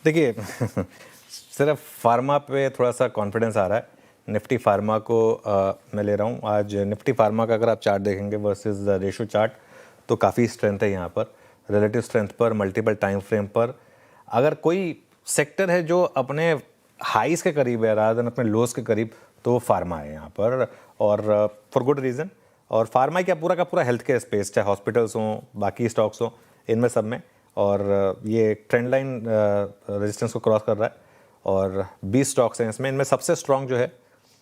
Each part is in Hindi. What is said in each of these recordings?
देखिए सिर्फ फार्मा पे थोड़ा सा कॉन्फिडेंस आ रहा है। निफ्टी फार्मा को मैं ले रहा हूँ आज। निफ्टी फार्मा का अगर आप चार्ट देखेंगे वर्सेस द रेशो चार्ट तो काफ़ी स्ट्रेंथ है यहाँ पर, रिलेटिव स्ट्रेंथ पर, मल्टीपल टाइम फ्रेम पर। अगर कोई सेक्टर है जो अपने हाईज के करीब है रादर देन अपने लोज के करीब तो वो फार्मा है यहाँ पर, और फॉर गुड रीज़न। और फार्मा क्या पूरा का पूरा हेल्थ केयर स्पेस, चाहे हॉस्पिटल्स हों, बाकी स्टॉक्स हों, इनमें सब में। और ये ट्रेंड लाइन रेजिस्टेंस को क्रॉस कर रहा है और 20 स्टॉक्स हैं इसमें। इनमें सबसे स्ट्रॉन्ग जो है,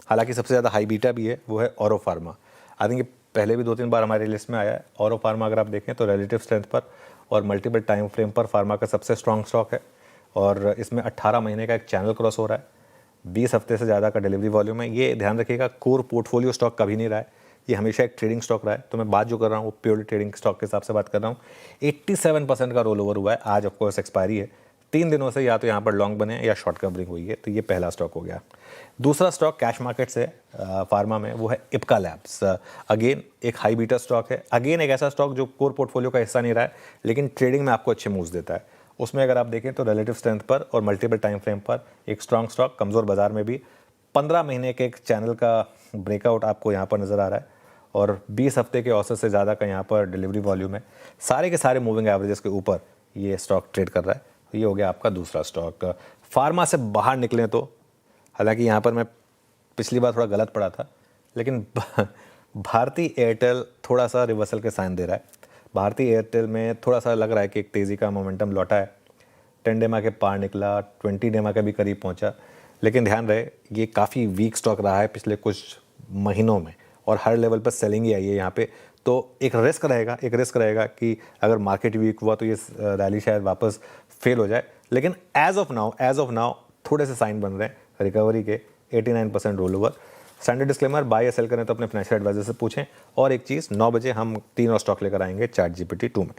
हालांकि सबसे ज़्यादा हाई बीटा भी है, वो है ऑरो फार्मा। आई थिंक ये पहले भी 2-3 बार हमारी लिस्ट में आया है। ऑरो फार्मा अगर आप देखें तो रिलेटिव स्ट्रेंथ पर और मल्टीपल टाइम फ्रेम पर फार्मा का सबसे स्ट्रॉन्ग स्टॉक है और इसमें 18 महीने का एक चैनल क्रॉस हो रहा है, 20 हफ्ते से ज़्यादा का डिलीवरी वॉल्यूम है। ये ध्यान रखिएगा, कोर पोर्टफोलियो स्टॉक कभी नहीं रहा है, ये हमेशा एक ट्रेडिंग स्टॉक रहा है। तो मैं बात जो कर रहा हूँ वो प्योरली ट्रेडिंग स्टॉक के हिसाब से बात कर रहा हूँ। 87% का रोल ओवर हुआ है। आज ऑफकोर्स एक्सपायरी है, 3 दिनों से या तो यहाँ पर लॉन्ग बने या शॉर्ट कवरिंग हुई है, तो ये पहला स्टॉक हो गया। दूसरा स्टॉक कैश मार्केट से फार्मा में, वो है इप्का लैब्स। अगेन एक हाई बीटा स्टॉक है, अगेन एक ऐसा स्टॉक जो कोर पोर्टफोलियो का हिस्सा नहीं रहा है लेकिन ट्रेडिंग में आपको अच्छे मूव्स देता है। उसमें अगर आप देखें तो रिलेटिव स्ट्रेंथ पर और मल्टीपल टाइम फ्रेम पर एक स्ट्रॉन्ग स्टॉक, कमज़ोर बाजार में भी 15 महीने के एक चैनल का ब्रेकआउट आपको यहाँ पर नज़र आ रहा है और 20 हफ्ते के औसत से ज़्यादा का यहाँ पर डिलीवरी वॉल्यूम है। सारे के सारे मूविंग एवरेजेस के ऊपर ये स्टॉक ट्रेड कर रहा है। तो ये हो गया आपका दूसरा स्टॉक। फार्मा से बाहर निकलें तो, हालांकि यहाँ पर मैं पिछली बार थोड़ा गलत पड़ा था, लेकिन भारती एयरटेल थोड़ा सा रिवर्सल के साइन दे रहा है। भारती एयरटेल में थोड़ा सा लग रहा है कि एक तेज़ी का मोमेंटम लौटा है, 10 डेमा के पार निकला, 20 डेमा के भी करीब पहुंचा। लेकिन ध्यान रहे ये काफ़ी वीक स्टॉक रहा है पिछले कुछ महीनों में और हर लेवल पर सेलिंग ही आई है यहाँ पे। तो एक रिस्क रहेगा कि अगर मार्केट वीक हुआ तो ये रैली शायद वापस फेल हो जाए। लेकिन एज ऑफ नाउ थोड़े से साइन बन रहे हैं रिकवरी के। 89% roll over. Standard disclaimer, buy या सेल करें तो अपने फाइनेंशियल एडवाइजर से पूछें। और एक चीज़, 9 बजे हम 3 और स्टॉक लेकर आएंगे चैट GPT 2 में।